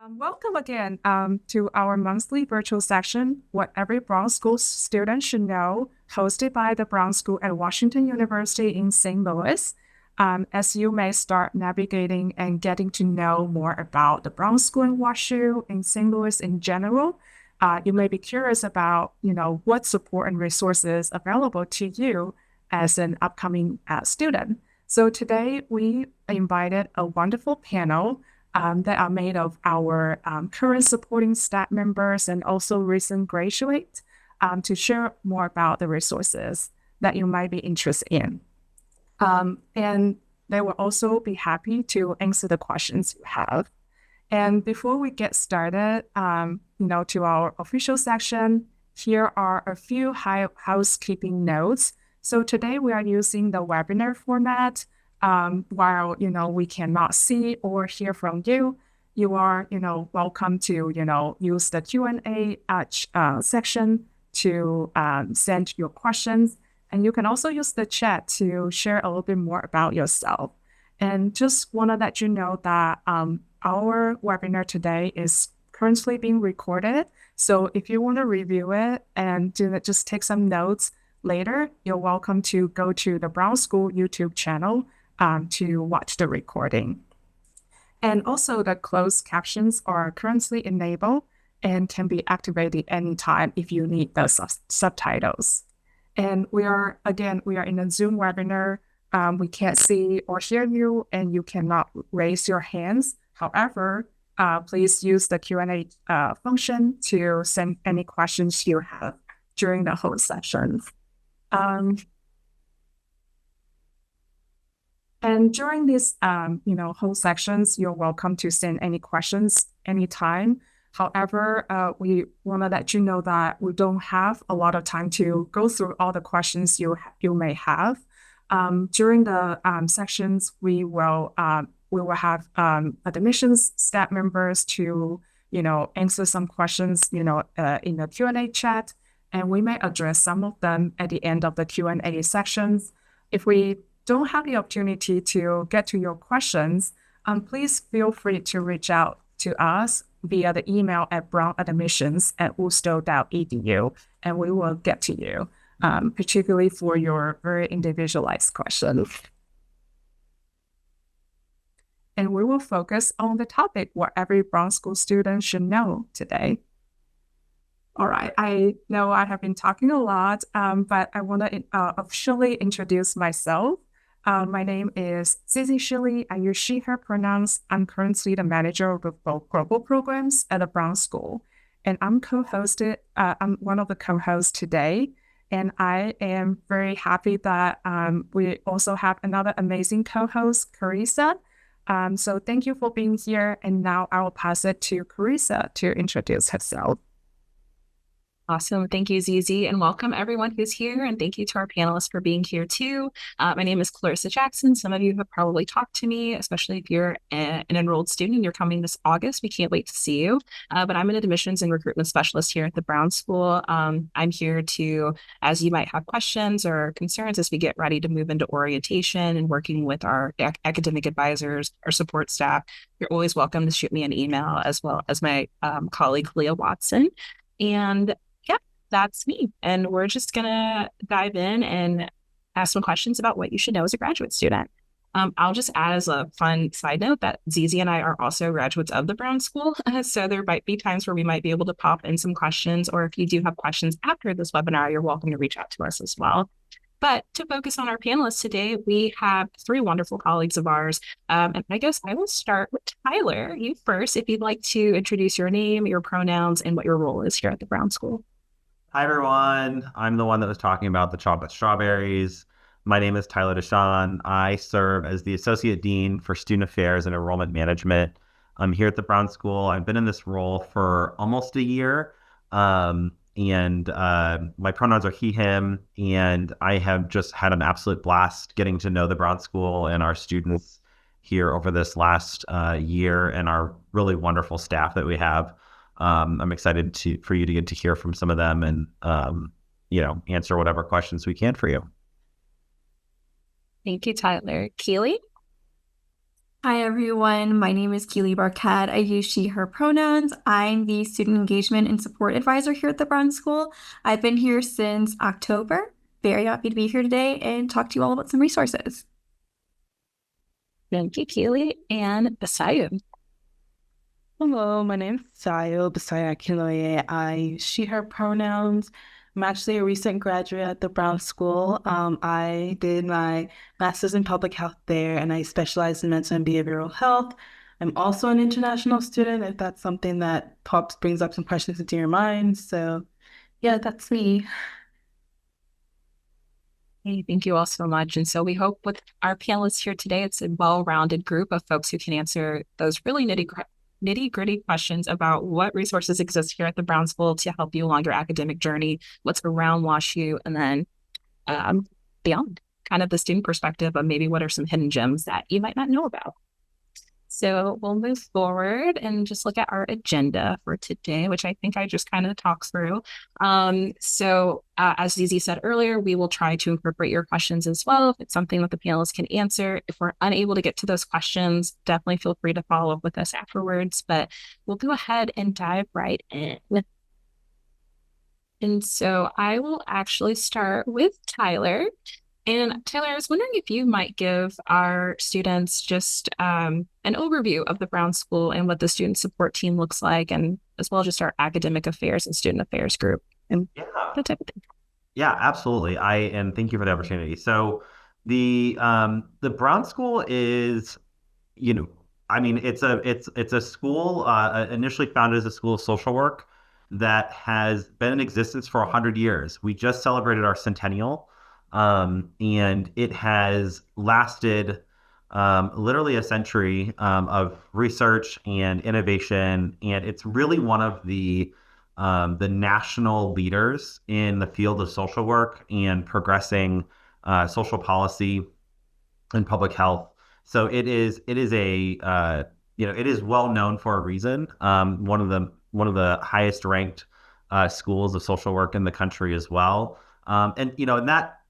Welcome again to our monthly virtual section, What Every Brown School Student Should Know, hosted by the Brown School at Washington University in St. Louis. As you may start navigating and getting to know more about the Brown School in WashU and St. Louis in general, you may be curious about, what support and resources available to you as an upcoming student. So today we invited a wonderful panel that are made of our current supporting staff members and also recent graduates to share more about the resources that you might be interested in. And they will also be happy to answer the questions you have. And before we get started, to our official section, here are a few housekeeping notes. So today we are using the webinar format. While, we cannot see or hear from you, you are, welcome to, use the Q&A section to send your questions. And you can also use the chat to share a little bit more about yourself. And just want to let you know that our webinar today is currently being recorded. So if you want to review it and just take some notes later, you're welcome to go to the Brown School YouTube channel to watch the recording. And also the closed captions are currently enabled and can be activated anytime if you need the subtitles. And we are in a Zoom webinar. We can't see or hear you, and you cannot raise your hands. However, please use the Q&A function to send any questions you have during the whole session. And during these, whole sections, you're welcome to send any questions anytime. However, we want to let you know that we don't have a lot of time to go through all the questions you may have. During the sections, we will have admissions staff members to, answer some questions, in the Q&A chat, and we may address some of them at the end of the Q&A sections. If we don't have the opportunity to get to your questions, please feel free to reach out to us via the email at brownadmissions@worcester.edu, and we will get to you, particularly for your very individualized questions. And we will focus on the topic what every Brown School student should know today. All right, I know I have been talking a lot, but I want to officially introduce myself. My name is Zizi Shilly. I use she, her pronouns. I'm currently the manager of both global programs at the Brown School. And I'm one of the co-hosts today. And I am very happy that we also have another amazing co-host, Carissa. So thank you for being here. And now I will pass it to Carissa to introduce herself. Awesome. Thank you, Zizi, and welcome everyone who's here. And thank you to our panelists for being here too. My name is Clarissa Jackson. Some of you have probably talked to me, especially if you're an enrolled student and you're coming this August. We can't wait to see you. But I'm an admissions and recruitment specialist here at the Brown School. I'm here to, as you might have questions or concerns as we get ready to move into orientation and working with our academic advisors, our support staff, you're always welcome to shoot me an email, as well as my colleague, Leah Watson. And that's me. And we're just going to dive in and ask some questions about what you should know as a graduate student. I'll just add as a fun side note that Zizi and I are also graduates of the Brown School. So there might be times where we might be able to pop in some questions, or if you do have questions after this webinar, you're welcome to reach out to us as well. But to focus on our panelists today, we have three wonderful colleagues of ours. And I guess I will start with Tyler, you first, if you'd like to introduce your name, your pronouns, and what your role is here at the Brown School. Hi, everyone. I'm the one that was talking about the chocolate strawberries. My name is Tyler Deshawn. I serve as the Associate Dean for Student Affairs and Enrollment Management. I'm here at the Brown School. I've been in this role for almost a year. My pronouns are he, him, and I have just had an absolute blast getting to know the Brown School and our students here over this last year, and our really wonderful staff that we have. I'm excited for you to get to hear from some of them and, answer whatever questions we can for you. Thank you, Tyler. Keely? Hi everyone, my name is Keely Barkat. I use she, her pronouns. I'm the Student Engagement and Support Advisor here at the Brown School. I've been here since October. Very happy to be here today and talk to you all about some resources. Thank you, Keely. And Basayu. Hello, my name's Sayo Bisaya Kiloye. I use she, her pronouns. I'm actually a recent graduate at the Brown School. I did my master's in public health there, and I specialize in mental and behavioral health. I'm also an international student, if that's something that brings up some questions into your mind. So, yeah, that's me. Hey, thank you all so much. And so we hope with our panelists here today, it's a well-rounded group of folks who can answer those really nitty-gritty questions about what resources exist here at the Brown School to help you along your academic journey, what's around WashU, and then beyond, kind of the student perspective of maybe what are some hidden gems that you might not know about. So we'll move forward and just look at our agenda for today, which I think I just kind of talked through. As Zizi said earlier, we will try to incorporate your questions as well if it's something that the panelists can answer. If we're unable to get to those questions, definitely feel free to follow up with us afterwards, but we'll go ahead and dive right in. And so I will actually start with Tyler. And Taylor, I was wondering if you might give our students just an overview of the Brown School and what the student support team looks like, and as well just our academic affairs and student affairs group and that type of thing. Yeah, absolutely. And thank you for the opportunity. So the Brown School is, it's a school initially founded as a school of social work that has been in existence for 100 years. We just celebrated our centennial. And it has lasted literally a century of research and innovation, and it's really one of the national leaders in the field of social work and progressing social policy and public health. So it is well known for a reason. One of the highest ranked schools of social work in the country as well. And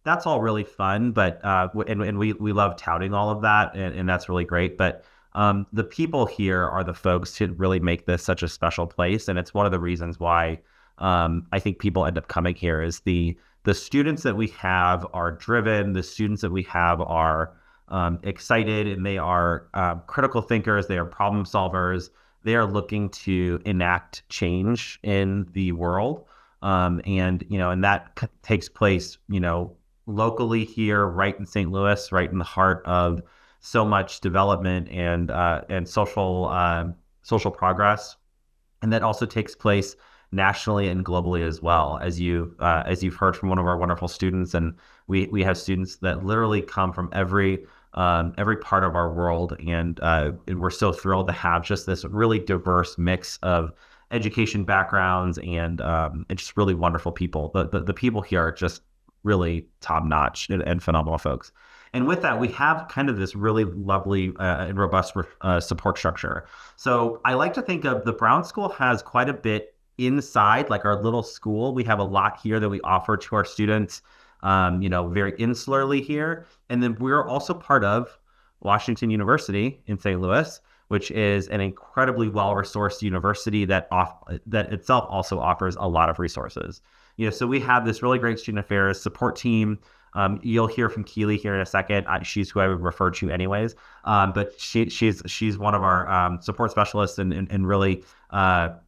that's all really fun, but we love touting all of that, and that's really great. But the people here are the folks who really make this such a special place, and it's one of the reasons why I think people end up coming here. Is the students that we have are driven, the students that we have are excited, and they are critical thinkers, they are problem solvers, they are looking to enact change in the world. And that takes place, locally here, right in St. Louis, right in the heart of so much development and social progress. And that also takes place nationally and globally as well, as you've heard from one of our wonderful students. And we have students that literally come from every part of our world, and we're so thrilled to have just this really diverse mix of education backgrounds and just really wonderful people. The people here are just really top notch and phenomenal folks. And with that, we have kind of this really lovely and robust support structure. So I like to think of the Brown School has quite a bit inside, like our little school. We have a lot here that we offer to our students, very insularly here. And then we're also part of Washington University in St. Louis, which is an incredibly well-resourced university that itself also offers a lot of resources. So we have this really great student affairs support team. You'll hear from Keely here in a second. She's who I would refer to anyways. But she's one of our support specialists and really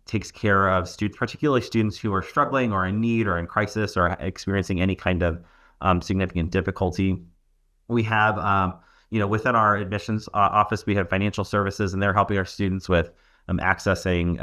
takes care of students, particularly students who are struggling or in need or in crisis or experiencing any kind of significant difficulty. We have, within our admissions office, we have financial services, and they're helping our students with accessing,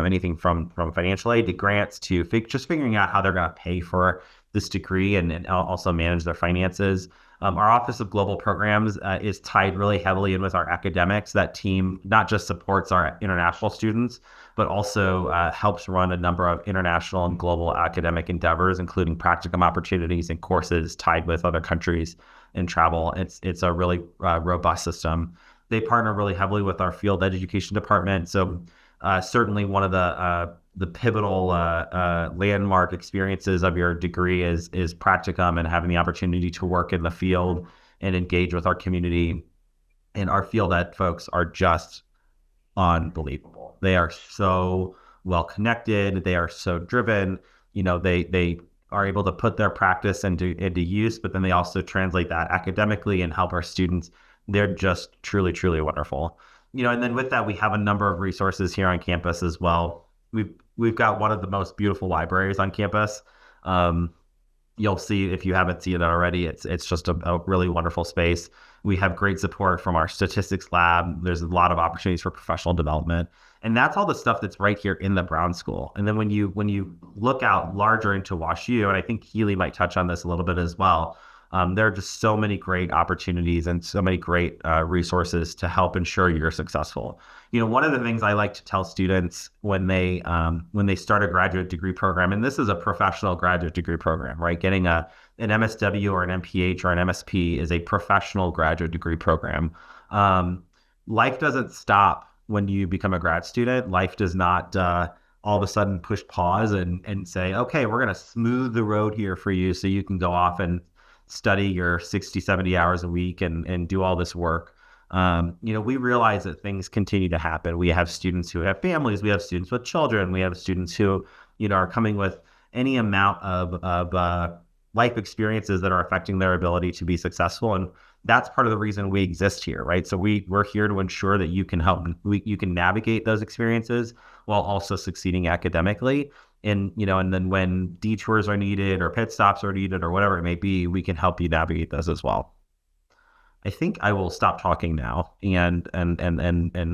anything from financial aid to grants to just figuring out how they're going to pay for this degree and also manage their finances. Our Office of Global Programs is tied really heavily in with our academics. That team not just supports our international students, but also helps run a number of international and global academic endeavors, including practicum opportunities and courses tied with other countries and travel. It's a really robust system. They partner really heavily with our field education department. So certainly one of the pivotal landmark experiences of your degree is practicum and having the opportunity to work in the field and engage with our community. And our field ed folks are just unbelievable. They are so well connected. They are so driven. They are able to put their practice into use, but then they also translate that academically and help our students. They're just truly, truly wonderful. And then with that, we have a number of resources here on campus as well. We've got one of the most beautiful libraries on campus. You'll see if you haven't seen it already. It's just a really wonderful space. We have great support from our statistics lab. There's a lot of opportunities for professional development, and that's all the stuff that's right here in the Brown School. And then when you look out larger into WashU, and I think Keely might touch on this a little bit as well. There are just so many great opportunities and so many great resources to help ensure you're successful. One of the things I like to tell students when they start a graduate degree program, and this is a professional graduate degree program, right? Getting an MSW or an MPH or an MSP is a professional graduate degree program. Life doesn't stop when you become a grad student. Life does not all of a sudden push pause and say, okay, we're going to smooth the road here for you so you can go off and study your 60, 70 hours a week and do all this work. We realize that things continue to happen. We have students who have families. We have students with children. We have students who, are coming with any amount of life experiences that are affecting their ability to be successful. And that's part of the reason we exist here, right? So we're here to ensure that you can you can navigate those experiences while also succeeding academically. And then when detours are needed or pit stops are needed or whatever it may be, we can help you navigate those as well. I think I will stop talking now and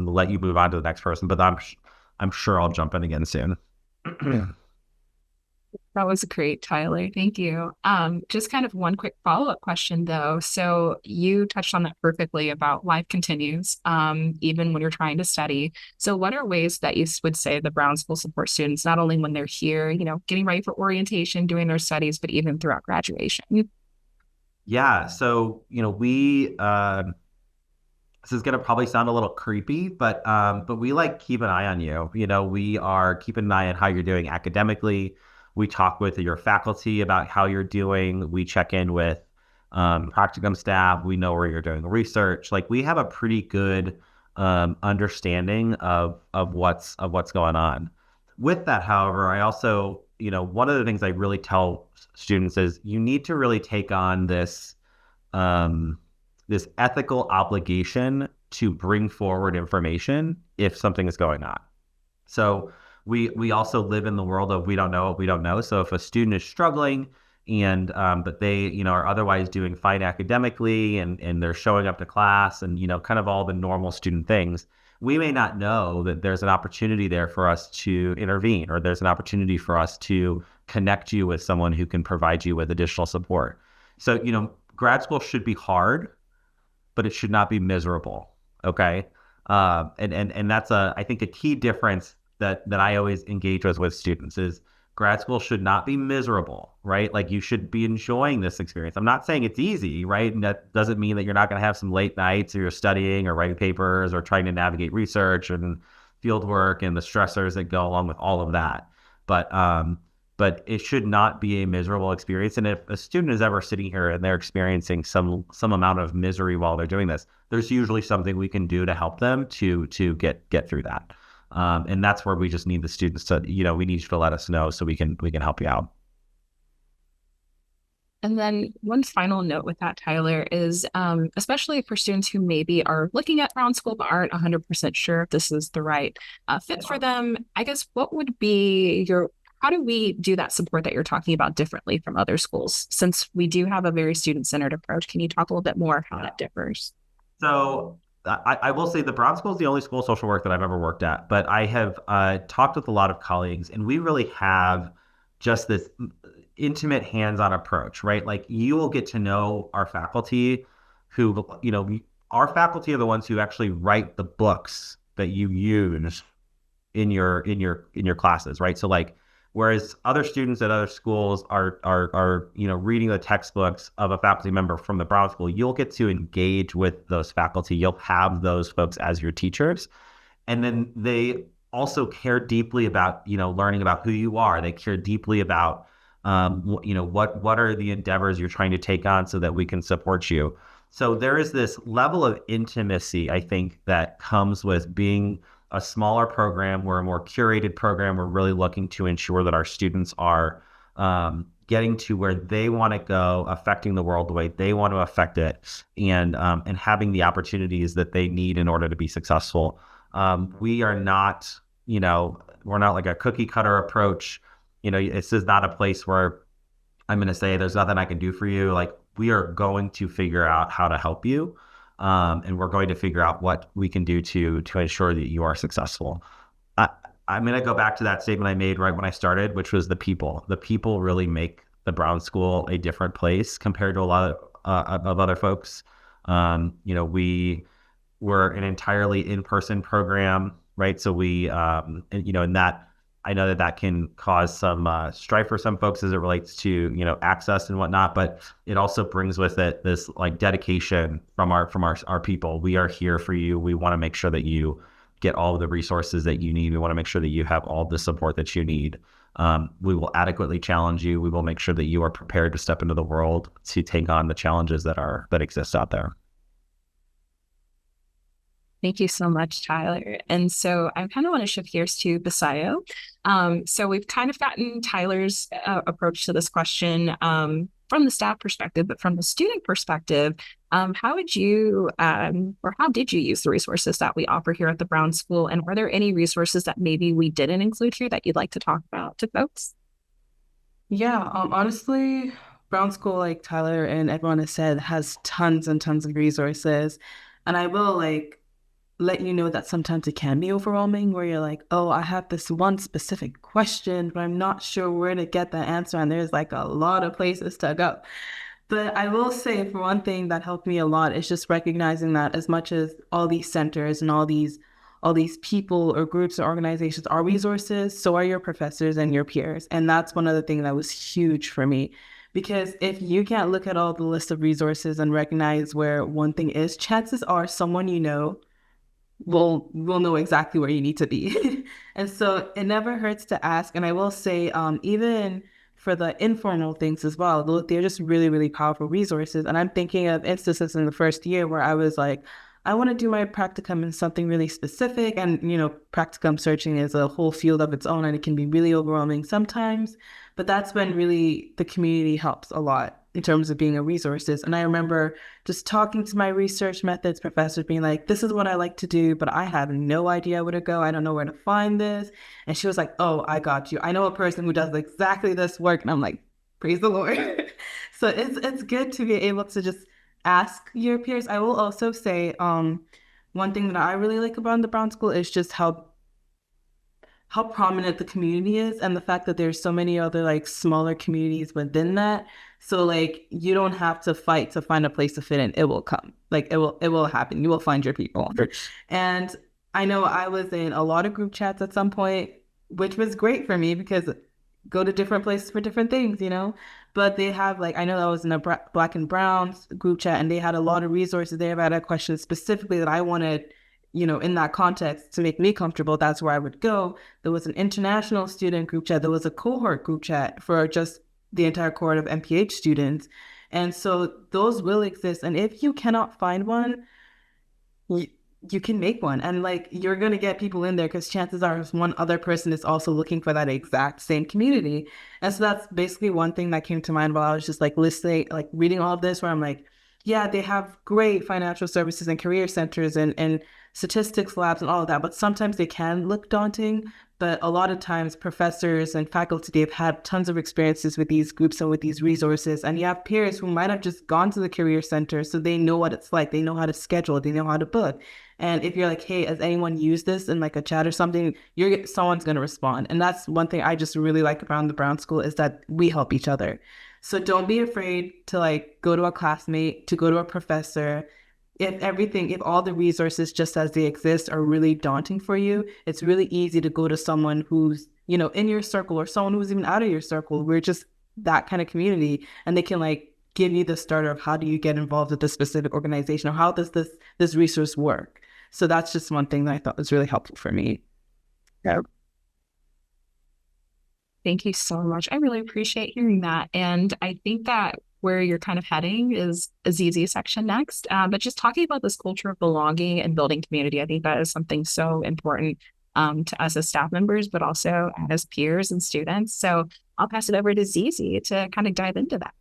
let you move on to the next person, but I'm sure I'll jump in again soon. That was great, Tyler. Thank you. Just kind of one quick follow-up question though. So you touched on that perfectly about life continues, even when you're trying to study. So what are ways that you would say the Brown School supports students, not only when they're here, getting ready for orientation, doing their studies, but even throughout graduation? Yeah. So, this is going to probably sound a little creepy, but we keep an eye on you. We are keeping an eye on how you're doing academically. We talk with your faculty about how you're doing. We check in with practicum staff. We know where you're doing research. We have a pretty good understanding of what's going on. With that, however, I also, one of the things I really tell students is you need to really take on this ethical obligation to bring forward information if something is going on. So we also live in the world of we don't know what we don't know. So if a student is struggling and but they are otherwise doing fine academically and they're showing up to class and kind of all the normal student things, we may not know that there's an opportunity there for us to intervene, or there's an opportunity for us to connect you with someone who can provide you with additional support. So grad school should be hard, but it should not be miserable. Okay. And that's I think a key difference that I always engage with students is grad school should not be miserable, right? You should be enjoying this experience. I'm not saying it's easy, right? And that doesn't mean that you're not going to have some late nights or you're studying or writing papers or trying to navigate research and field work and the stressors that go along with all of that. But it should not be a miserable experience. And if a student is ever sitting here and they're experiencing some amount of misery while they're doing this, there's usually something we can do to help them to get through that. And that's where we just need the students to, we need you to let us know so we can help you out. And then one final note with that, Tyler, is especially for students who maybe are looking at Brown School but aren't 100% sure if this is the right fit for them, I guess what would be how do we do that support that you're talking about differently from other schools? Since we do have a very student-centered approach, can you talk a little bit more how that differs? So I will say the Brown School is the only school of social work that I've ever worked at, but I have talked with a lot of colleagues, and we really have just this intimate hands-on approach, right? You will get to know our faculty who, our faculty are the ones who actually write the books that you use in your classes, right? So whereas other students at other schools are reading the textbooks of a faculty member from the Brown School, you'll get to engage with those faculty. You'll have those folks as your teachers. And then they also care deeply about, learning about who you are. They care deeply about, what are the endeavors you're trying to take on so that we can support you. So there is this level of intimacy, I think, that comes with being a smaller program. We're a more curated program. We're really looking to ensure that our students are getting to where they want to go, affecting the world the way they want to affect it, and having the opportunities that they need in order to be successful. We are not, we're not like a cookie cutter approach. This is not a place where I'm going to say there's nothing I can do for you. Like, we are going to figure out how to help you. And we're going to figure out what we can do to ensure that you are successful. I'm going to go back to that statement I made right when I started, which was the people. The people really make the Brown School a different place compared to a lot of other folks. We're an entirely in-person program, right? So and that, I know that can cause some strife for some folks as it relates to, access and whatnot, but it also brings with it this like dedication from our people. We are here for you. We want to make sure that you get all of the resources that you need. We want to make sure that you have all the support that you need. We will adequately challenge you. We will make sure that you are prepared to step into the world to take on the challenges that exist out there. Thank you so much, Tyler. And so I kind of want to shift gears to Basayo. So we've kind of gotten Tyler's approach to this question from the staff perspective, but from the student perspective, how would you or how did you use the resources that we offer here at the Brown School? And were there any resources that maybe we didn't include here that you'd like to talk about to folks? Yeah, honestly, Brown School, like Tyler and everyone has said, has tons and tons of resources. And I will let you know that sometimes it can be overwhelming where you're like, oh, I have this one specific question, but I'm not sure where to get the answer. And there's like a lot of places to go. But I will say, for one thing that helped me a lot is just recognizing that as much as all these centers and all these people or groups or organizations are resources, so are your professors and your peers. And that's one other thing that was huge for me. Because if you can't look at all the list of resources and recognize where one thing is, chances are someone will know exactly where you need to be. And so it never hurts to ask. And I will say, even for the informal things as well, they're just really, really powerful resources. And I'm thinking of instances in the first year where I was like, I want to do my practicum in something really specific. And, practicum searching is a whole field of its own, and it can be really overwhelming sometimes. But that's when really the community helps a lot in terms of being a resources. And I remember just talking to my research methods professor being like, this is what I like to do, but I have no idea where to go. I don't know where to find this. And she was like, oh, I got you. I know a person who does exactly this work. And I'm like, praise the Lord. So it's good to be able to just ask your peers. I will also say one thing that I really like about the Brown School is just how prominent the community is, and the fact that there's so many other smaller communities within that. So you don't have to fight to find a place to fit in. It will come. It will happen. You will find your people. And I know I was in a lot of group chats at some point, which was great for me because go to different places for different things, But they have I know that was in a Black and Browns group chat, and they had a lot of resources there about a question specifically that I wanted, in that context to make me comfortable. That's where I would go. There was an international student group chat. There was a cohort group chat for just the entire cohort of MPH students. And so those will exist. And if you cannot find one, you can make one. And you're going to get people in there because chances are one other person is also looking for that exact same community. And so that's basically one thing that came to mind while I was just listening, reading all of this, where I'm like, yeah, they have great financial services and career centers and statistics labs and all of that, but sometimes they can look daunting. But a lot of times professors and faculty, they've had tons of experiences with these groups and with these resources. And you have peers who might have just gone to the career center, so they know what it's like. They know how to schedule, they know how to book. And if you're like, hey, has anyone used this in a chat or something, someone's going to respond. And that's one thing I just really like about the Brown School is that we help each other. So don't be afraid to go to a classmate, to go to a professor. If all the resources just as they exist are really daunting for you, it's really easy to go to someone who's, in your circle or someone who's even out of your circle. We're just that kind of community, and they can give you the starter of how do you get involved with this specific organization, or how does this resource work. So that's just one thing that I thought was really helpful for me. Yeah. Thank you so much. I really appreciate hearing that. And I think that where you're kind of heading is a ZZ section next. But just talking about this culture of belonging and building community, I think that is something so important to us as staff members, but also as peers and students. So I'll pass it over to Zizi to kind of dive into that.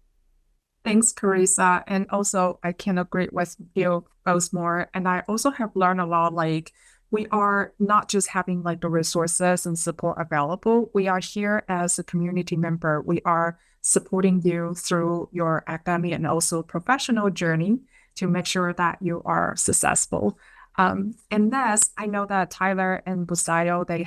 Thanks, Carissa. And also, I can agree with you both more. And I also have learned a lot, like, we are not just having like the resources and support available. We are here as a community member. We are supporting you through your academic and also professional journey to make sure that you are successful. And thus, I know that Tyler and Busayo, they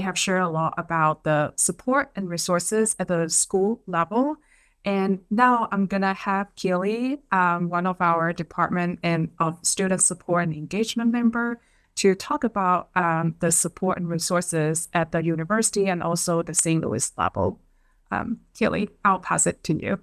have shared a lot about the support and resources at the school level. And now I'm gonna have Keely, one of our department and of student support and engagement member, to talk about the support and resources at the university and also the St. Louis level. Keely, I'll pass it to you.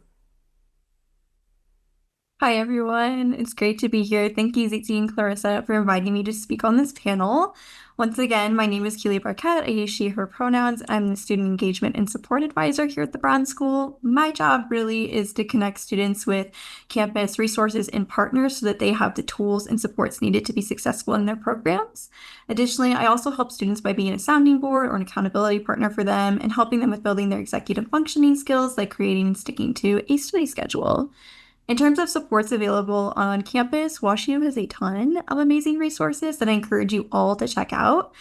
Hi, everyone. It's great to be here. Thank you, Zizi and Clarissa, for inviting me to speak on this panel. Once again, my name is Keely Barquette. I use she, her pronouns. I'm the Student Engagement and Support Advisor here at the Brown School. My job really is to connect students with campus resources and partners so that they have the tools and supports needed to be successful in their programs. Additionally, I also help students by being a sounding board or an accountability partner for them and helping them with building their executive functioning skills, like creating and sticking to a study schedule. In terms of supports available on campus, WashU has a ton of amazing resources that I encourage you all to check out.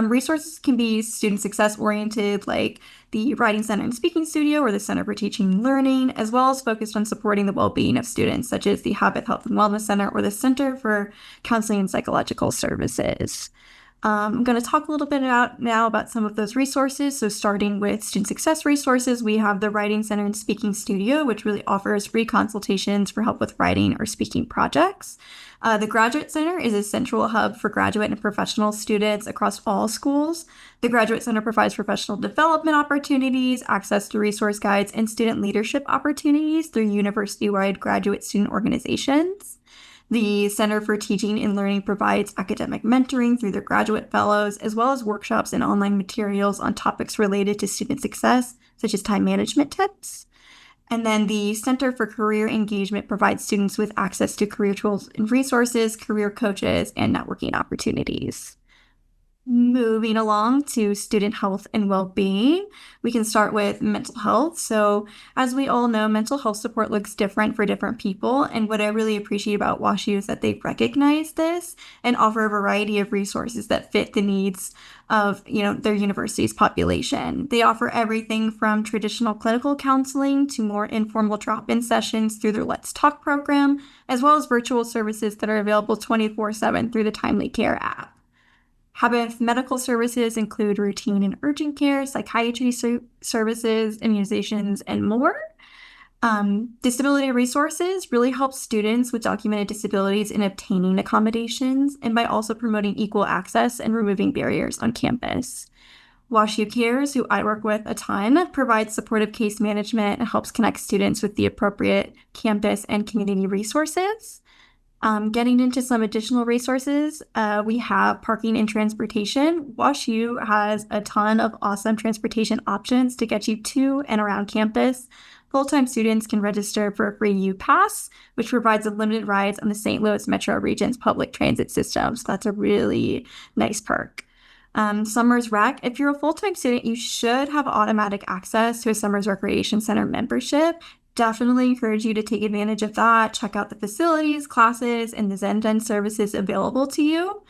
Resources can be student success oriented, like the Writing Center and Speaking Studio or the Center for Teaching and Learning, as well as focused on supporting the well-being of students, such as the Habit, Health, and Wellness Center or the Center for Counseling and Psychological Services. I'm going to talk a little bit now about some of those resources. So starting with student success resources, we have the Writing Center and Speaking Studio, which really offers free consultations for help with writing or speaking projects. The Graduate Center is a central hub for graduate and professional students across all schools. The Graduate Center provides professional development opportunities, access to resource guides, and student leadership opportunities through university-wide graduate student organizations. The Center for Teaching and Learning provides academic mentoring through their graduate fellows, as well as workshops and online materials on topics related to student success, such as time management tips. And then the Center for Career Engagement provides students with access to career tools and resources, career coaches, and networking opportunities. Moving along to student health and well-being, we can start with mental health. So as we all know, mental health support looks different for different people. And what I really appreciate about WashU is that they recognize this and offer a variety of resources that fit the needs of, their university's population. They offer everything from traditional clinical counseling to more informal drop-in sessions through their Let's Talk program, as well as virtual services that are available 24/7 through the Timely Care app. Habit medical services include routine and urgent care, psychiatry services, immunizations, and more. Disability resources really help students with documented disabilities in obtaining accommodations and by also promoting equal access and removing barriers on campus. WashU Cares, who I work with a ton, provides supportive case management and helps connect students with the appropriate campus and community resources. Getting into some additional resources, we have parking and transportation. WashU has a ton of awesome transportation options to get you to and around campus. Full-time students can register for a free U-Pass, which provides unlimited rides on the St. Louis Metro Region's public transit system. So that's a really nice perk. Summers Rec. If you're a full-time student, you should have automatic access to a Summers Recreation Center membership. Definitely encourage you to take advantage of that. Check out the facilities, classes, and the Zen services available to you.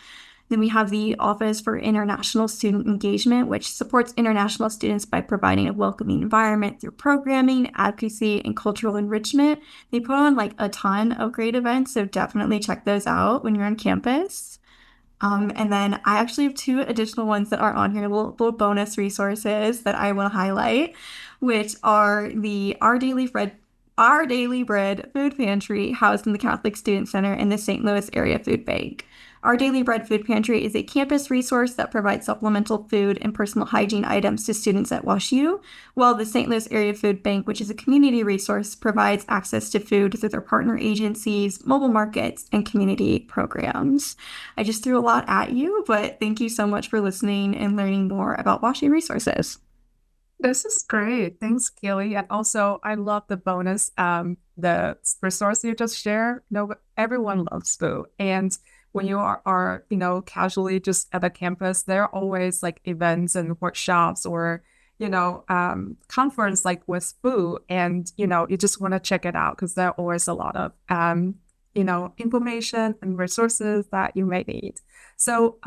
Then we have the Office for International Student Engagement, which supports international students by providing a welcoming environment through programming, advocacy, and cultural enrichment. They put on a ton of great events, so definitely check those out when you're on campus. And then I actually have two additional ones that are on here, little bonus resources that I will highlight, which are the Our Daily Bread Food Pantry housed in the Catholic Student Center and the St. Louis Area Food Bank. Our Daily Bread Food Pantry is a campus resource that provides supplemental food and personal hygiene items to students at WashU, while the St. Louis Area Food Bank, which is a community resource, provides access to food through their partner agencies, mobile markets, and community programs. I just threw a lot at you, but thank you so much for listening and learning more about WashU resources. This is great. Thanks, Keely. And also, I love the bonus, the resource you just shared. No, everyone loves food. And when you are, casually just at the campus, there are always like events and workshops or, conference like with food. And, you just want to check it out because there are always a lot of, information and resources that you may need. So,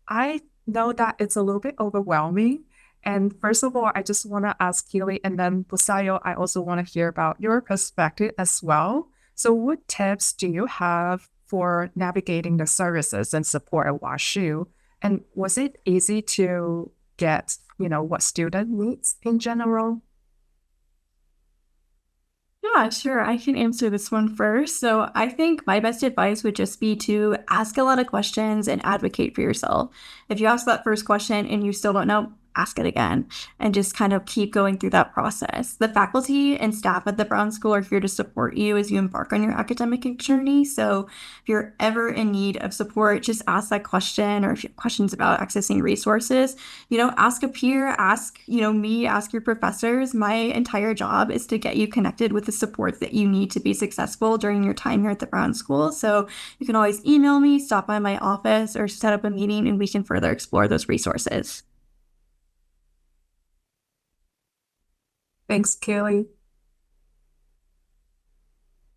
I know that it's a little bit overwhelming. And first of all, I just want to ask Keely and then Busayo, I also want to hear about your perspective as well. So what tips do you have for navigating the services and support at WashU? And was it easy to get, what student needs in general? Yeah, sure. I can answer this one first. So I think my best advice would just be to ask a lot of questions and advocate for yourself. If you ask that first question and you still don't know, ask it again and just kind of keep going through that process. The faculty and staff at the Brown School are here to support you as you embark on your academic journey. So if you're ever in need of support, just ask that question, or if you have questions about accessing resources, ask a peer, ask, me, ask your professors. My entire job is to get you connected with the support that you need to be successful during your time here at the Brown School. So you can always email me, stop by my office, or set up a meeting and we can further explore those resources. Thanks, Keely.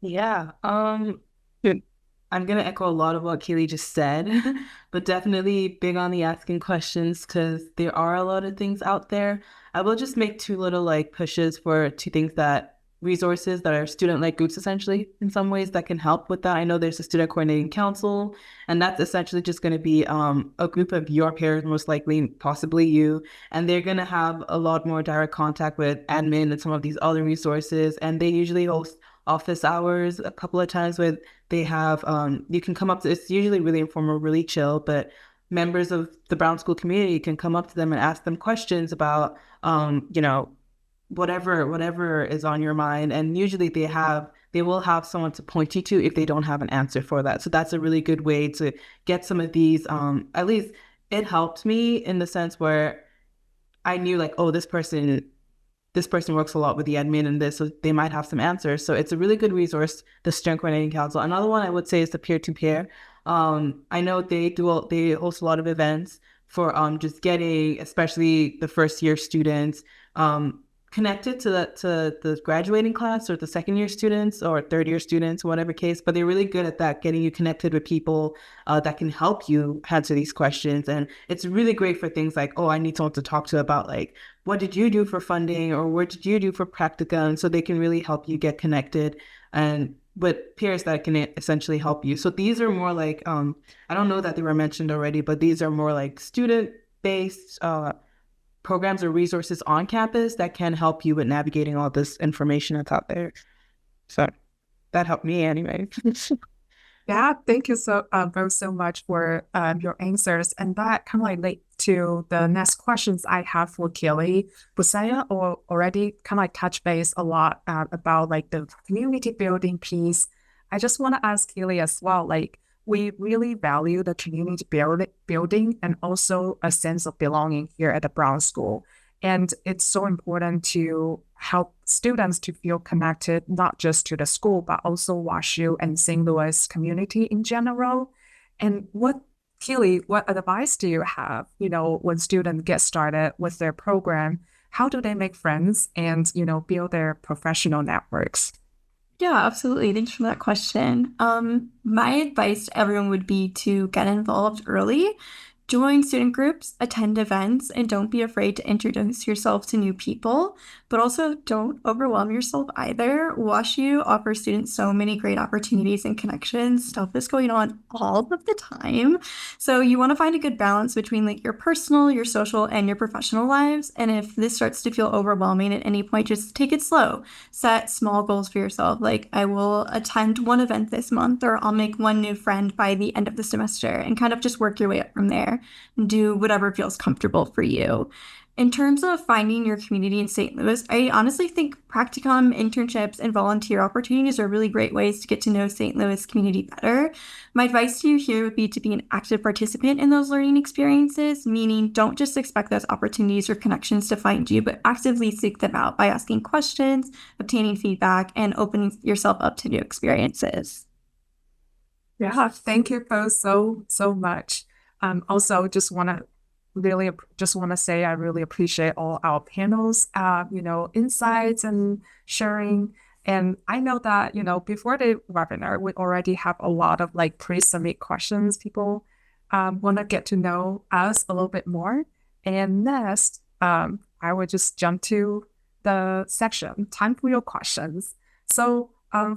Yeah. I'm gonna echo a lot of what Keely just said, but definitely big on the asking questions because there are a lot of things out there. I will just make two little pushes for two things resources that are student-led groups essentially in some ways that can help with that. I know there's a student coordinating council, and that's essentially just going to be a group of your peers, most likely, possibly you, and they're going to have a lot more direct contact with admin and some of these other resources, and they usually host office hours a couple of times where they have you can come up to, it's usually really informal, really chill, but members of the Brown School community can come up to them and ask them questions about whatever is on your mind, and usually they will have someone to point you to if they don't have an answer for that. So that's a really good way to get some of these at least it helped me in the sense where I knew this person works a lot with the admin and this, so they might have some answers. So it's a really good resource, the Student Coordinating Council. Another one I would say is the peer-to-peer. I know they host a lot of events for just getting, especially the first year students, connected to the graduating class or the second year students or third year students, whatever case, but they're really good at that, getting you connected with people that can help you answer these questions. And it's really great for things like, oh, I need someone to talk to about what did you do for funding or what did you do for practicum? So they can really help you get connected and with peers that can essentially help you. So these are more I don't know that they were mentioned already, but these are more student-based programs or resources on campus that can help you with navigating all this information that's out there. So that helped me anyway. Yeah, thank you both so much for your answers. And that kind of relate to the next questions I have for Keely. Busaya already kind of touch base a lot about the community building piece. I just want to ask Keely as well, we really value the community building and also a sense of belonging here at the Brown School. And it's so important to help students to feel connected, not just to the school, but also WashU and St. Louis community in general. And Keely, what advice do you have, when students get started with their program? How do they make friends and, build their professional networks? Yeah, absolutely. Thanks for that question. My advice to everyone would be to get involved early. Join student groups, attend events, and don't be afraid to introduce yourself to new people, but also don't overwhelm yourself either. WashU offers students so many great opportunities and connections. Stuff is going on all of the time. So you want to find a good balance between your personal, your social, and your professional lives. And if this starts to feel overwhelming at any point, just take it slow. Set small goals for yourself. I will attend one event this month, or I'll make one new friend by the end of the semester, and kind of just work your way up from there. Do whatever feels comfortable for you. In terms of finding your community in St. Louis, I honestly think practicum, internships, and volunteer opportunities are really great ways to get to know St. Louis community better. My advice to you here would be to be an active participant in those learning experiences, meaning don't just expect those opportunities or connections to find you, but actively seek them out by asking questions, obtaining feedback, and opening yourself up to new experiences. Yeah, thank you both so much. Also, just want to say I really appreciate all our panels, insights and sharing. And I know that, before the webinar, we already have a lot of like pre-submit questions. People want to get to know us a little bit more. And next, I will just jump to the section, time for your questions. So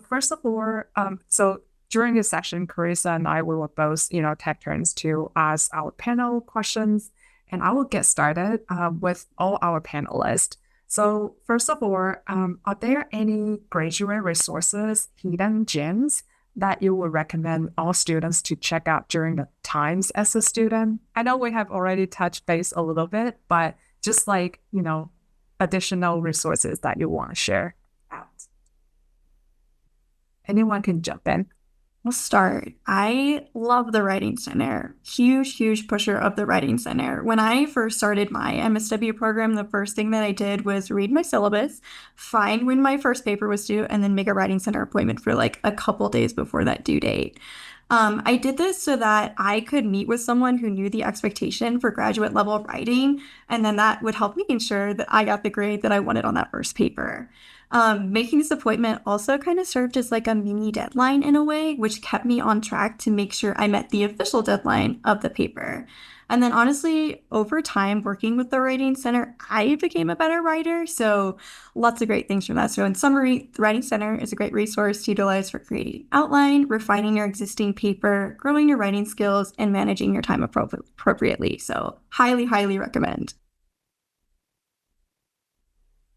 first of all, so during this session, Carissa and I, we will both, take turns to ask our panel questions, and I will get started with all our panelists. So first of all, are there any graduate resources, hidden gems that you would recommend all students to check out during the times as a student? I know we have already touched base a little bit, but just like, additional resources that you want to share out. Anyone can jump in. I'll start. I love the Writing Center. Huge pusher of the Writing Center. When I first started my MSW program, the first thing that I did was read my syllabus, find when my first paper was due, and then make a Writing Center appointment for like a couple days before that due date. I did this so that I could meet with someone who knew the expectation for graduate level writing, and then that would help me ensure that I got the grade that I wanted on that first paper. Making this appointment also kind of served as like a mini deadline in a way, which kept me on track to make sure I met the official deadline of the paper. And then honestly, over time working with the Writing Center, I became a better writer. So lots of great things from that. So in summary, the Writing Center is a great resource to utilize for creating outline, refining your existing paper, growing your writing skills, and managing your time appropriately. So highly recommend.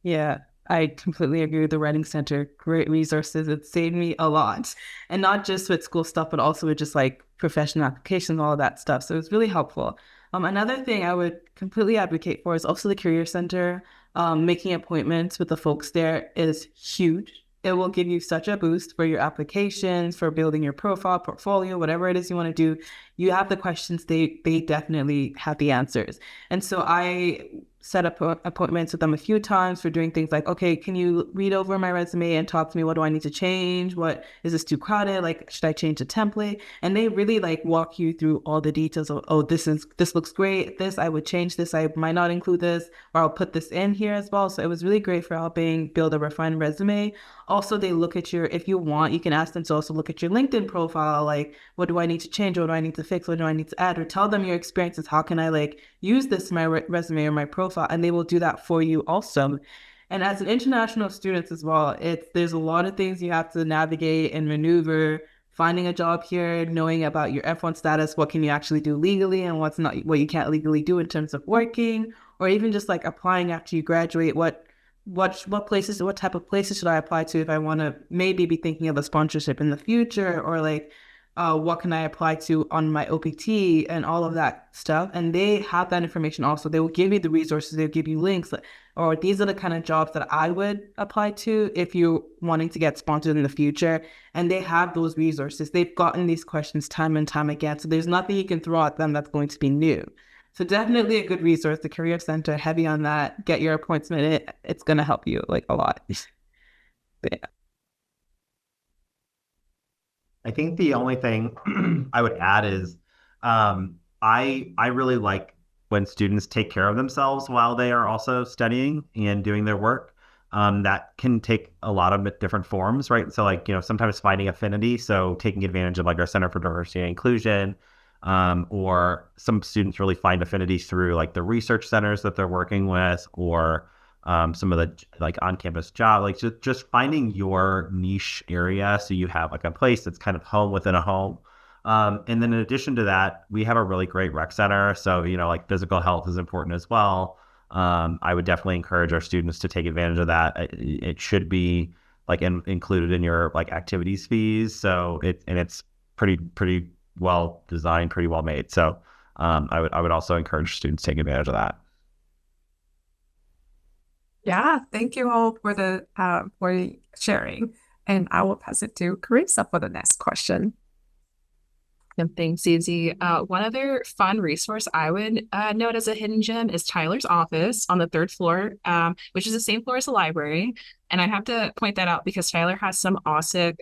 Yeah, I completely agree with the Writing Center. Great resources. It saved me a lot. And not just with school stuff, but also with just like professional applications, all of that stuff. So it's really helpful. Another thing I would completely advocate for is also the Career Center. Making appointments with the folks there is huge. It will give you such a boost for your applications, for building your profile, portfolio, whatever it is you want to do. You have the questions, they definitely have the answers. And so I set up appointments with them a few times for doing things like, okay, can you read over my resume and talk to me? What do I need to change? What is this too crowded? Like, should I change the template? And they really like walk you through all the details of, oh, this looks great. This, I would change this. I might not include this, or I'll put this in here as well. So it was really great for helping build a refined resume. Also, they look at if you want, you can ask them to also look at your LinkedIn profile. Like, what do I need to change? What do I need to fix? What do I need to add? Or tell them your experiences. How can I like use this in my resume or my profile? And they will do that for you also. And as an international student as well, there's a lot of things you have to navigate and maneuver. Finding a job here, knowing about your F1 status, what can you actually do legally and what you can't legally do in terms of working, or even just like applying after you graduate. What type of places should I apply to if I want to maybe be thinking of a sponsorship in the future, or like what can I apply to on my OPT and all of that stuff. And they have that information also. They will give you the resources, they'll give you links, or these are the kind of jobs that I would apply to if you're wanting to get sponsored in the future. And they have those resources. They've gotten these questions time and time again. So there's nothing you can throw at them that's going to be new. So definitely a good resource, the Career Center, heavy on that. Get your appointment. It's going to help you like a lot. Yeah. I think the only thing I would add is I really like when students take care of themselves while they are also studying and doing their work. That can take a lot of different forms, right? So like, sometimes finding affinity. So taking advantage of like our Center for Diversity and Inclusion, or some students really find affinity through like the research centers that they're working with, or some of the like on-campus job, like just finding your niche area so you have like a place that's kind of home within a home. And then in addition to that, we have a really great rec center. So, like physical health is important as well. I would definitely encourage our students to take advantage of that. It should be like included in your like activities fees. So it's pretty well designed, pretty well made. So I would also encourage students to take advantage of that. Yeah, thank you all for the for sharing. And I will pass it to Carissa for the next question. And thanks, Susie. One other fun resource I would note as a hidden gem is Tyler's office on the third floor, which is the same floor as the library. And I have to point that out because Tyler has some awesome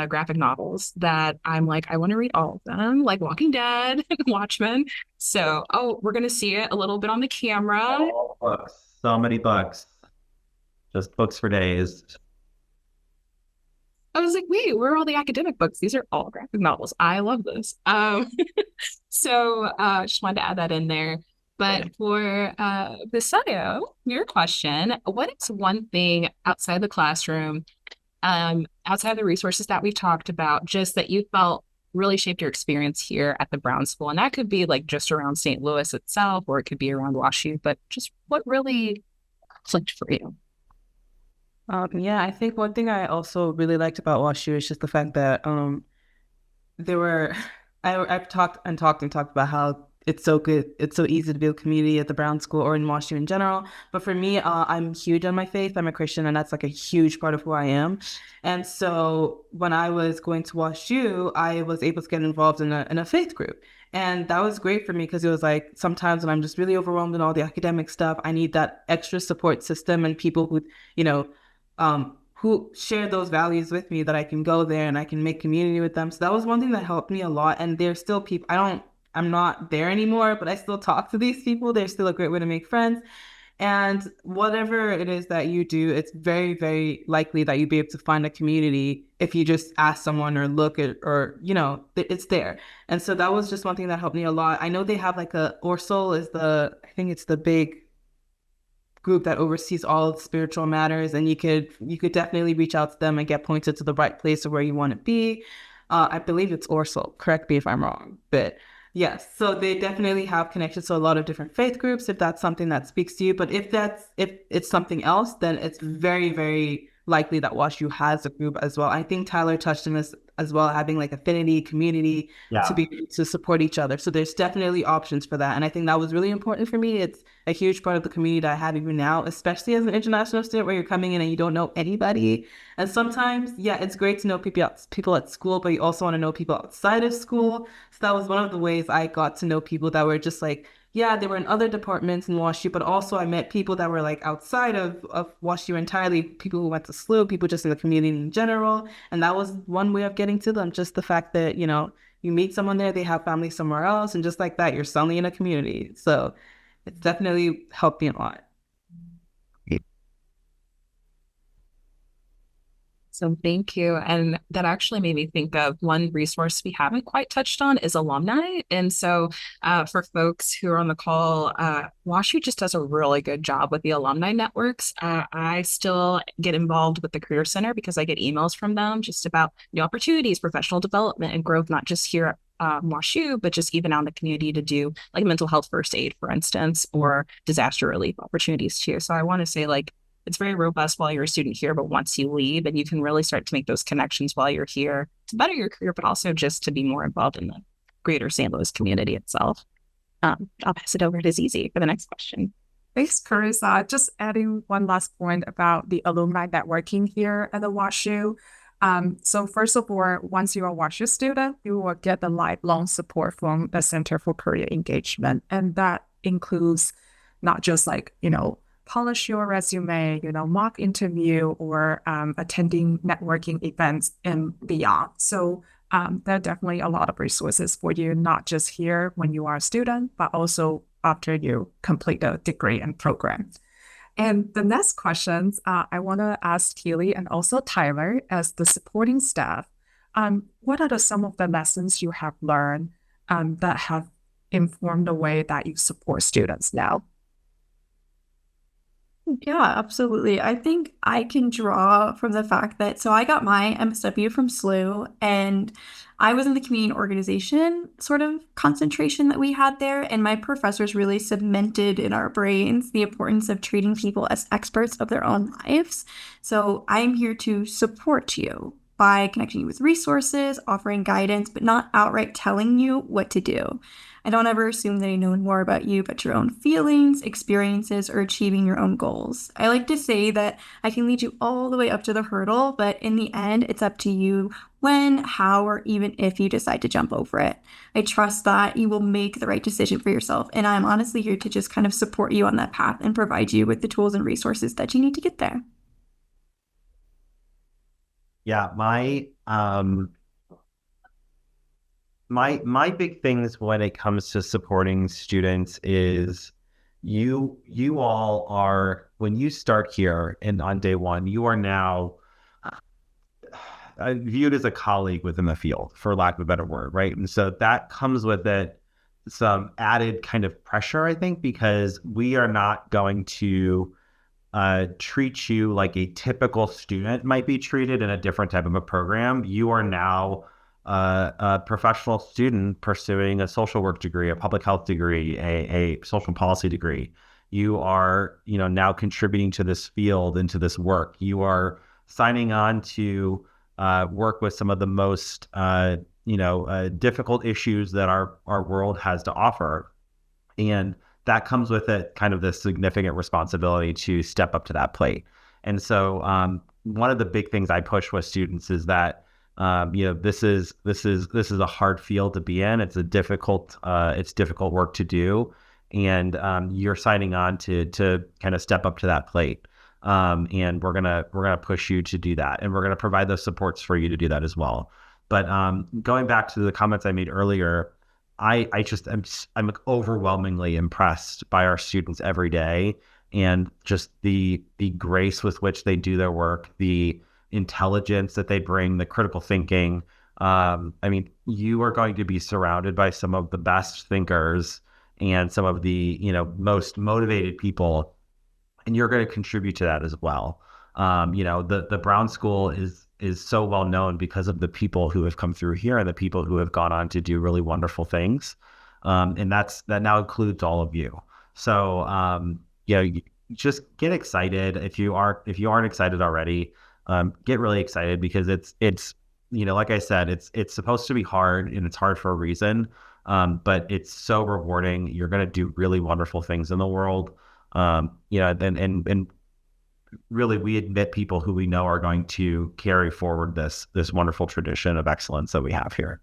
graphic novels that I'm like, I want to read all of them, like Walking Dead, Watchmen. So, oh, we're gonna see it a little bit on the camera. All books, so many books, just books for days. I was like, wait, where are all the academic books? These are all graphic novels. I love this. So just wanted to add that in there. But for Visayo, your question, what is one thing outside the classroom, outside the resources that we've talked about, just that you felt really shaped your experience here at the Brown School? And that could be like just around St. Louis itself, or it could be around WashU, but just what really clicked for you? Yeah, I think one thing I also really liked about WashU is just the fact that there were I've talked about how it's so good, it's so easy to build community at the Brown School or in WashU in general. But for me, I'm huge on my faith. I'm a Christian, and that's like a huge part of who I am. And so when I was going to WashU, I was able to get involved in a faith group. And that was great for me because it was like sometimes when I'm just really overwhelmed in all the academic stuff, I need that extra support system and people who, you know, who share those values with me, that I can go there and I can make community with them. So that was one thing that helped me a lot. And there's still people, I'm not there anymore, but I still talk to these people. They're still a great way to make friends. And whatever it is that you do, it's very, very likely that you'll be able to find a community if you just ask someone or look at, or, it's there. And so that was just one thing that helped me a lot. I know they have like Orsol is I think it's the big group that oversees all spiritual matters, and you could definitely reach out to them and get pointed to the right place of where you want to be. I believe it's Orsol. Correct me if I'm wrong, but yes. So they definitely have connections to a lot of different faith groups if that's something that speaks to you. But if it's something else, then it's very, very likely that WashU has a group as well. I think Tyler touched on this as well, having like affinity, community to support each other. So there's definitely options for that. And I think that was really important for me. It's a huge part of the community that I have even now, especially as an international student where you're coming in and you don't know anybody. And sometimes, it's great to know people at school, but you also want to know people outside of school. So that was one of the ways I got to know people that were just like, they were in other departments in WashU, but also I met people that were like outside of WashU entirely, people who went to SLU, people just in the community in general. And that was one way of getting to them, just the fact that, you meet someone there, they have family somewhere else, and just like that, you're suddenly in a community. So it's definitely helped me a lot. So thank you. And that actually made me think of one resource we haven't quite touched on is alumni. And so for folks who are on the call, WashU just does a really good job with the alumni networks. I still get involved with the Career Center because I get emails from them just about new opportunities, professional development, and growth, not just here at WashU, but just even out in the community to do like mental health first aid, for instance, or disaster relief opportunities too. So I want to say it's very robust while you're a student here, but once you leave, and you can really start to make those connections while you're here to better your career, but also just to be more involved in the greater St. Louis community itself. I'll pass it over to Zizi for the next question. Thanks, Carissa. Just adding one last point about the alumni networking here at the WashU. So first of all, once you're a WashU student, you will get the lifelong support from the Center for Career Engagement. And that includes not just polish your resume, mock interview, or attending networking events and beyond. So there are definitely a lot of resources for you, not just here when you are a student, but also after you complete a degree and program. And the next questions, I want to ask Keely and also Tyler as the supporting staff. What are some of the lessons you have learned that have informed the way that you support students now? Yeah, absolutely. I think I can draw from the fact that, so I got my MSW from SLU, and I was in the community organization sort of concentration that we had there, and my professors really cemented in our brains the importance of treating people as experts of their own lives. So I'm here to support you, by connecting you with resources, offering guidance, but not outright telling you what to do. I don't ever assume they know more about you but your own feelings, experiences, or achieving your own goals. I like to say that I can lead you all the way up to the hurdle, but in the end, it's up to you when, how, or even if you decide to jump over it. I trust that you will make the right decision for yourself, and I'm honestly here to just kind of support you on that path and provide you with the tools and resources that you need to get there. Yeah, my big things when it comes to supporting students is you all are, when you start here and on day one, you are now viewed as a colleague within the field, for lack of a better word, right? And so that comes with it some added kind of pressure, I think, because we are not going to treat you like a typical student might be treated in a different type of a program. You are now a professional student pursuing a social work degree, a public health degree, a social policy degree. You are, now contributing to this field and to this work. You are signing on to work with some of the most, difficult issues that our world has to offer. And that comes with it kind of this significant responsibility to step up to that plate. And so one of the big things I push with students is that this is a hard field to be in. It's difficult work to do, and you're signing on to kind of step up to that plate. And we're gonna push you to do that, and we're gonna provide those supports for you to do that as well. But going back to the comments I made earlier, I'm overwhelmingly impressed by our students every day, and just the grace with which they do their work, the intelligence that they bring, the critical thinking. You are going to be surrounded by some of the best thinkers and some of the most motivated people, and you're going to contribute to that as well. The Brown School is so well known because of the people who have come through here and the people who have gone on to do really wonderful things. And that now includes all of you. So, just get excited. If you aren't excited already, get really excited, because it's like I said, it's supposed to be hard, and it's hard for a reason. But it's so rewarding. You're going to do really wonderful things in the world. And really, we admit people who we know are going to carry forward this wonderful tradition of excellence that we have here.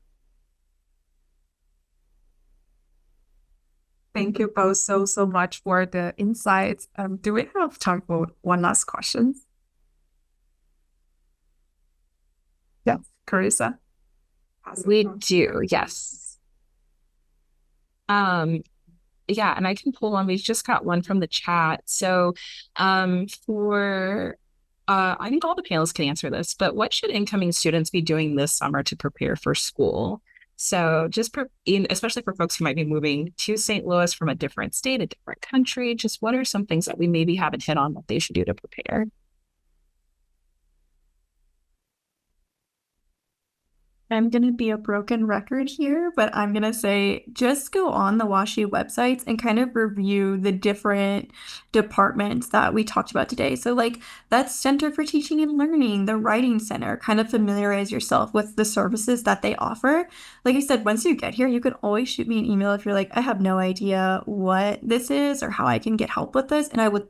Thank you both so much for the insights. Do we have time for one last question? Yes, Carissa. We do, yes. Yeah, and I can pull one. We just got one from the chat. So I think all the panelists can answer this, but what should incoming students be doing this summer to prepare for school? So especially for folks who might be moving to St. Louis from a different state, a different country, just what are some things that we maybe haven't hit on that they should do to prepare? I'm going to be a broken record here, but I'm going to say just go on the WashU websites and kind of review the different departments that we talked about today. So like that's Center for Teaching and Learning, the Writing Center, kind of familiarize yourself with the services that they offer. Like I said, once you get here, you can always shoot me an email if you're like, I have no idea what this is or how I can get help with this. And I would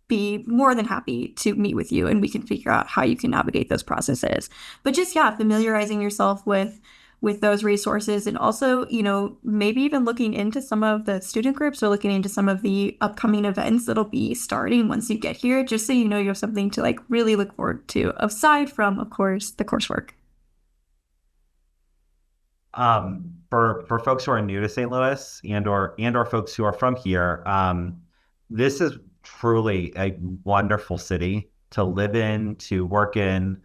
be more than happy to meet with you and we can figure out how you can navigate those processes. But just, familiarizing yourself with those resources, and also, maybe even looking into some of the student groups or looking into some of the upcoming events that'll be starting once you get here, just so you have something to like really look forward to, aside from, of course, the coursework. For folks who are new to St. Louis and or folks who are from here, this is truly a wonderful city to live in, to work in.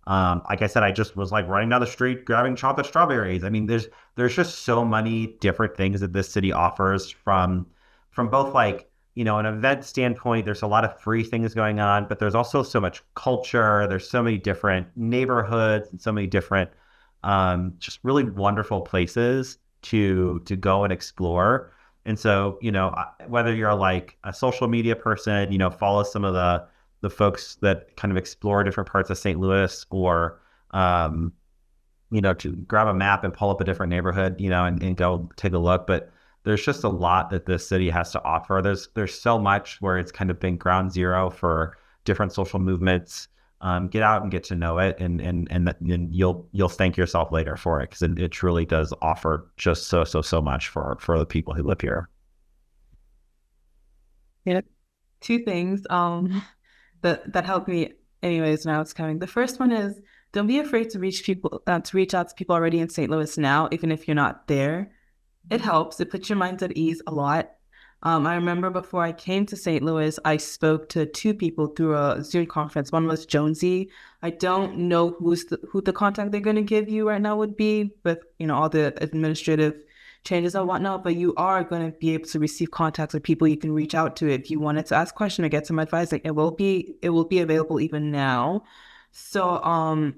Like I said, I just was like running down the street grabbing chocolate strawberries. I mean, there's just so many different things that this city offers from both like, an event standpoint. There's a lot of free things going on, but there's also so much culture. There's so many different neighborhoods and so many different just really wonderful places to go and explore. And so, whether you're like a social media person, follow some of the folks that kind of explore different parts of St. Louis, or to grab a map and pull up a different neighborhood, and go take a look. But there's just a lot that this city has to offer. There's so much where it's kind of been ground zero for different social movements. Get out and get to know it, and you'll thank yourself later for it, because it truly does offer just so much for the people who live here. Yeah, two things that helped me anyways when I was coming. The first one is, don't be afraid to reach out to people already in St. Louis now, even if you're not there. It helps. It puts your mind at ease a lot. I remember before I came to St. Louis, I spoke to two people through a Zoom conference. One was Jonesy. I don't know who the contact they're going to give you right now would be with, all the administrative changes and whatnot, but you are going to be able to receive contacts with people you can reach out to if you wanted to ask questions or get some advice. Like, it will be available even now. So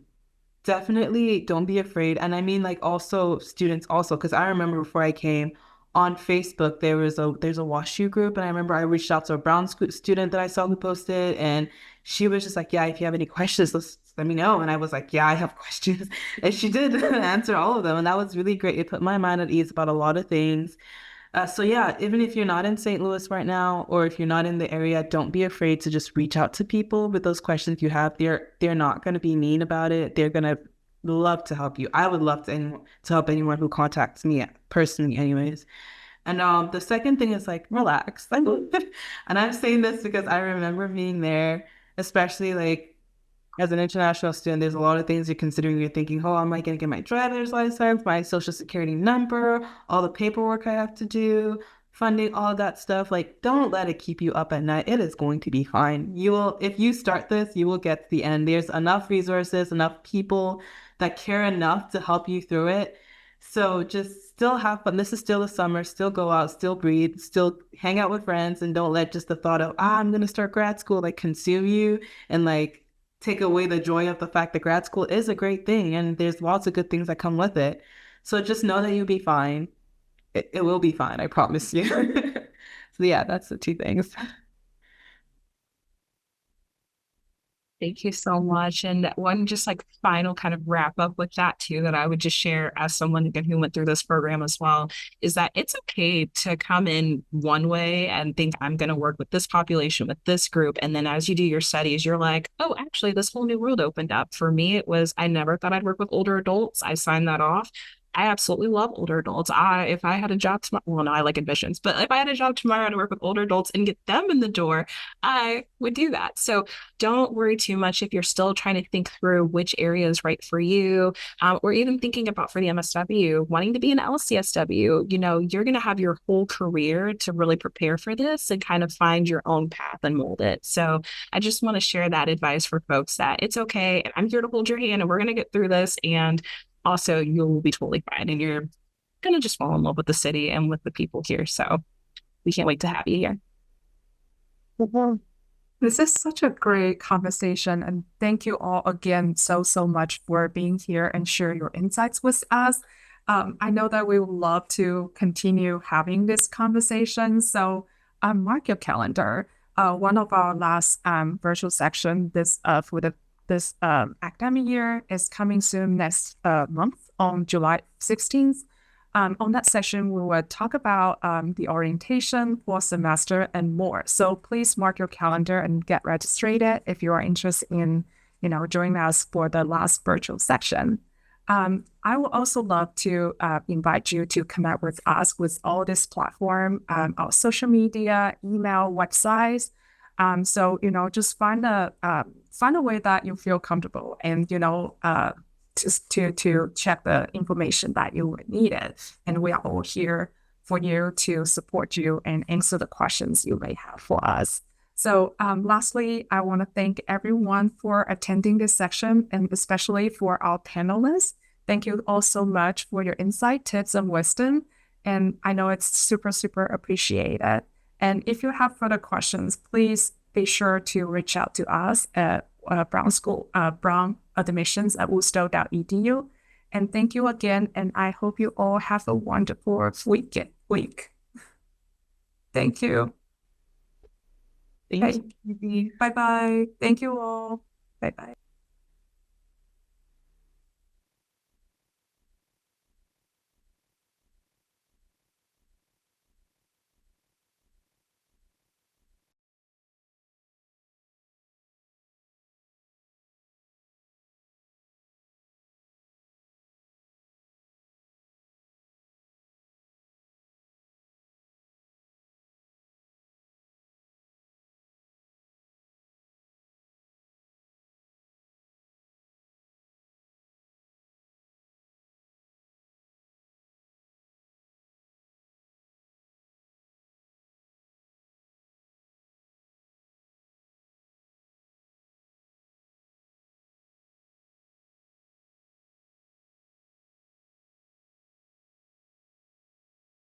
definitely don't be afraid. And I mean, like, also students also, because I remember before I came on Facebook, there's a WashU group, and I remember I reached out to a Brown student that I saw who posted, and she was just like, yeah, if you have any questions, let me know. And I was like, yeah, I have questions. And she did answer all of them. And that was really great. It put my mind at ease about a lot of things. So yeah, even if you're not in St. Louis right now, or if you're not in the area, don't be afraid to just reach out to people with those questions you have. They're not going to be mean about it. They're going to love to help you. I would love to help anyone who contacts me personally anyways. And the second thing is, like, relax. And I'm saying this because I remember being there, especially like as an international student, there's a lot of things you're considering. You're thinking, oh, am I going to get my driver's license, my social security number, all the paperwork I have to do, funding, all that stuff. Like, don't let it keep you up at night. It is going to be fine. If you start this, you will get to the end. There's enough resources, enough people that care enough to help you through it. So just still have fun. This is still the summer. Still go out, still breathe, still hang out with friends, and don't let just the thought of, I'm going to start grad school, like, consume you and like take away the joy of the fact that grad school is a great thing and there's lots of good things that come with it. So just know that you'll be fine. It will be fine, I promise you. So yeah, that's the two things. Thank you so much. And one just like final kind of wrap up with that too, that I would just share as someone again who went through this program as well, is that it's okay to come in one way and think I'm going to work with this population, with this group. And then as you do your studies, you're like, oh, actually, this whole new world opened up. For me, it was, I never thought I'd work with older adults. I signed that off. I absolutely love older adults. If I had a job tomorrow, well, no, I like admissions, but if I had a job tomorrow to work with older adults and get them in the door, I would do that. So don't worry too much if you're still trying to think through which area is right for you, or even thinking about for the MSW, wanting to be an LCSW. You're going to have your whole career to really prepare for this and kind of find your own path and mold it. So I just want to share that advice for folks that it's okay. And I'm here to hold your hand and we're going to get through this. And also, you'll be totally fine, and you're going to just fall in love with the city and with the people here. So we can't wait to have you here. This is such a great conversation, and thank you all again so much for being here and share your insights with us. I know that we would love to continue having this conversation, so mark your calendar. One of our last virtual section for this academic year is coming soon next month on July 16th. On that session, we will talk about the orientation for semester and more. So please mark your calendar and get registered if you are interested in, joining us for the last virtual section. I would also love to invite you to connect with us with all this platform, our social media, email, websites. So just find a way that you feel comfortable, and just to check the information that you needed. And we are all here for you to support you and answer the questions you may have for us. So lastly, I want to thank everyone for attending this section, and especially for our panelists. Thank you all so much for your insight, tips, and wisdom. And I know it's super appreciated. And if you have further questions, please be sure to reach out to us at Brown Admissions at worcester.edu. And thank you again. And I hope you all have a wonderful week. Thank you. Thank you. Bye-bye. Thank you all. Bye-bye.